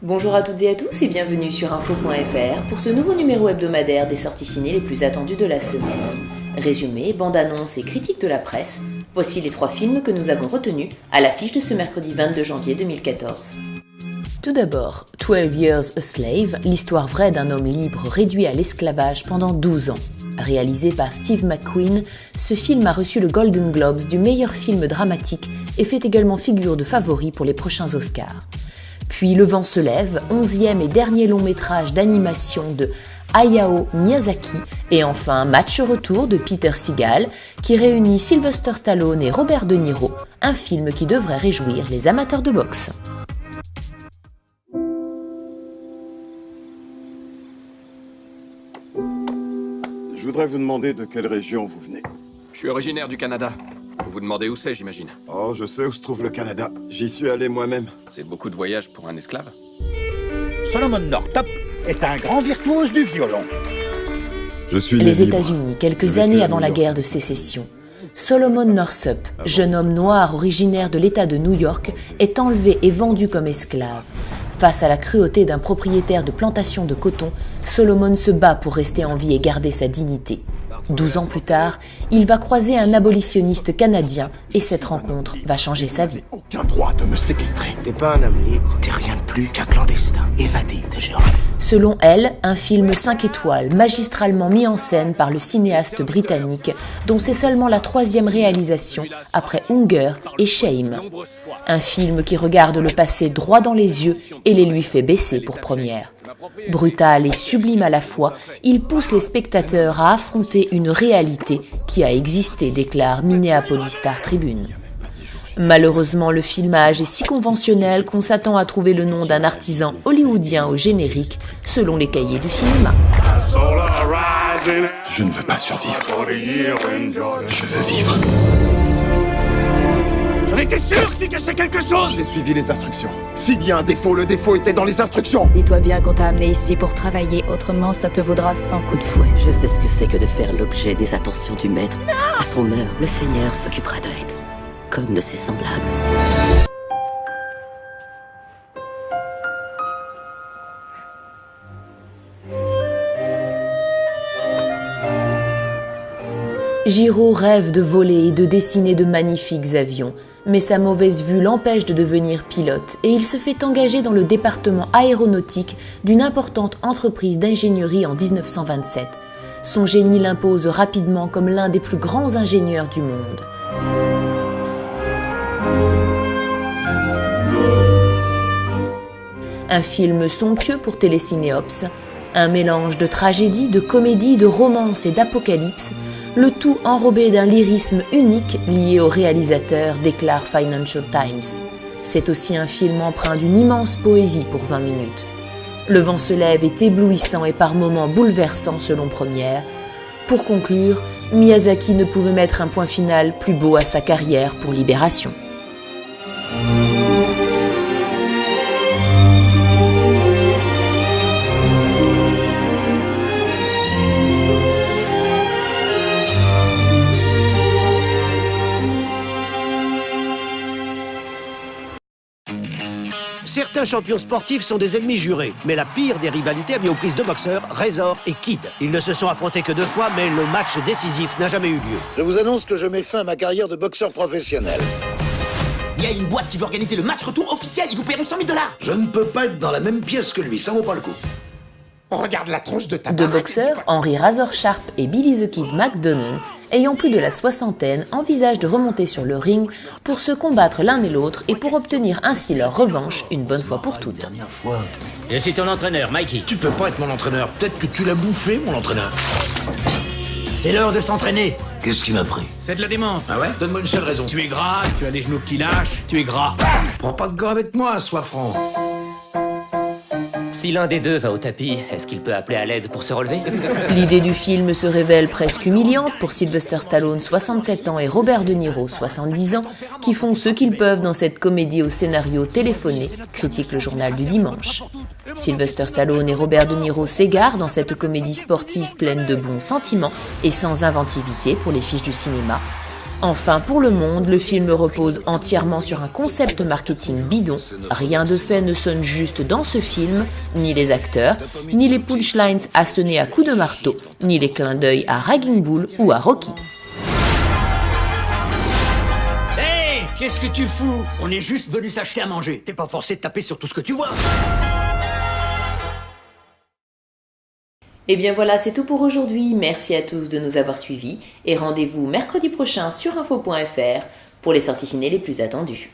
Bonjour à toutes et à tous et bienvenue sur info.fr pour ce nouveau numéro hebdomadaire des sorties ciné les plus attendues de la semaine. Résumé, bande-annonce et critique de la presse, voici les 3 films que nous avons retenus à l'affiche de ce mercredi 22 janvier 2014. Tout d'abord, 12 Years a Slave, l'histoire vraie d'un homme libre réduit à l'esclavage pendant 12 ans. Réalisé par Steve McQueen, ce film a reçu le Golden Globes du meilleur film dramatique et fait également figure de favori pour les prochains Oscars. Puis Le vent se lève, 11e et dernier long métrage d'animation de Hayao Miyazaki, et enfin Match retour de Peter Segal, qui réunit Sylvester Stallone et Robert De Niro, un film qui devrait réjouir les amateurs de boxe. Je voudrais vous demander de quelle région vous venez. Je suis originaire du Canada. Vous vous demandez où c'est, j'imagine. Oh, je sais où se trouve le Canada. J'y suis allé moi-même. C'est beaucoup de voyages pour un esclave. Solomon Northup est un grand virtuose du violon. Je suis Les libre. États-Unis, quelques J'ai vécu années à avant New la York. guerre de sécession. Solomon Northup, jeune homme noir originaire de l'État de New York, est enlevé et vendu comme esclave. Face à la cruauté d'un propriétaire de plantation de coton, Solomon se bat pour rester en vie et garder sa dignité. 12 ans plus tard, il va croiser un abolitionniste canadien et cette rencontre va changer sa vie. Aucun droit de me séquestrer. T'es pas un homme libre, t'es rien de plus qu'un clandestin, évadé de Géorgie. Selon elle, un film 5 étoiles, magistralement mis en scène par le cinéaste britannique, dont c'est seulement la 3e réalisation après Hunger et Shame. Un film qui regarde le passé droit dans les yeux et les lui fait baisser pour première. Brutal et sublime à la fois, il pousse les spectateurs à affronter une réalité qui a existé, déclare Minneapolis Star Tribune. Malheureusement, le filmage est si conventionnel qu'on s'attend à trouver le nom d'un artisan hollywoodien au générique, selon les cahiers du cinéma. Je ne veux pas survivre. Je veux vivre. J'en étais sûr que tu cachais quelque chose. J'ai suivi les instructions. S'il y a un défaut, le défaut était dans les instructions. Dis-toi bien qu'on t'a amené ici pour travailler, autrement ça te vaudra 100 coups de fouet. Je sais ce que c'est que de faire l'objet des attentions du maître. À son heure, le Seigneur s'occupera de Epps, comme de ses semblables. Jiro rêve de voler et de dessiner de magnifiques avions, mais sa mauvaise vue l'empêche de devenir pilote et il se fait engager dans le département aéronautique d'une importante entreprise d'ingénierie en 1927. Son génie l'impose rapidement comme l'un des plus grands ingénieurs du monde. Un film somptueux pour Télécinéops, un mélange de tragédie, de comédie, de romance et d'apocalypse, le tout enrobé d'un lyrisme unique lié au réalisateur, déclare Financial Times. C'est aussi un film empreint d'une immense poésie pour 20 minutes. Le vent se lève est éblouissant et par moments bouleversant selon Première. Pour conclure, Miyazaki ne pouvait mettre un point final plus beau à sa carrière pour Libération. Certains champions sportifs sont des ennemis jurés, mais la pire des rivalités a mis aux prises de boxeurs Razor et Kid. Ils ne se sont affrontés que 2 fois, mais le match décisif n'a jamais eu lieu. Je vous annonce que je mets fin à ma carrière de boxeur professionnel. Il y a une boîte qui veut organiser le match retour officiel, ils vous paieront 100 000 $. Je ne peux pas être dans la même pièce que lui, ça vaut pas le coup. Regarde la tronche de ta Deux boxeurs, Henry Razor Sharp et Billy the Kid McDonough, ayant plus de la soixantaine, envisagent de remonter sur le ring pour se combattre l'un et l'autre et pour obtenir ainsi leur revanche une bonne fois pour toutes. Je suis ton entraîneur, Mikey. Tu peux pas être mon entraîneur, peut-être que tu l'as bouffé, mon entraîneur. C'est l'heure de s'entraîner. Qu'est-ce qui m'a pris? C'est de la démence. Ah ouais? Donne-moi une seule raison. Tu es gras, tu as les genoux qui lâchent, tu es gras. Prends pas de gars avec moi, sois franc. Si l'un des deux va au tapis, est-ce qu'il peut appeler à l'aide pour se relever? L'idée du film se révèle presque humiliante pour Sylvester Stallone, 67 ans, et Robert De Niro, 70 ans, qui font ce qu'ils peuvent dans cette comédie au scénario téléphoné, critique le journal du dimanche. Sylvester Stallone et Robert De Niro s'égarent dans cette comédie sportive pleine de bons sentiments et sans inventivité pour les fiches du cinéma. Enfin, pour Le Monde, le film repose entièrement sur un concept marketing bidon. Rien de fait ne sonne juste dans ce film, ni les acteurs, ni les punchlines assenés à coups de marteau, ni les clins d'œil à Raging Bull ou à Rocky. Hé, qu'est-ce que tu fous? On est juste venu s'acheter à manger. T'es pas forcé de taper sur tout ce que tu vois. Et bien voilà, c'est tout pour aujourd'hui. Merci à tous de nous avoir suivis et rendez-vous mercredi prochain sur info.fr pour les sorties ciné les plus attendues.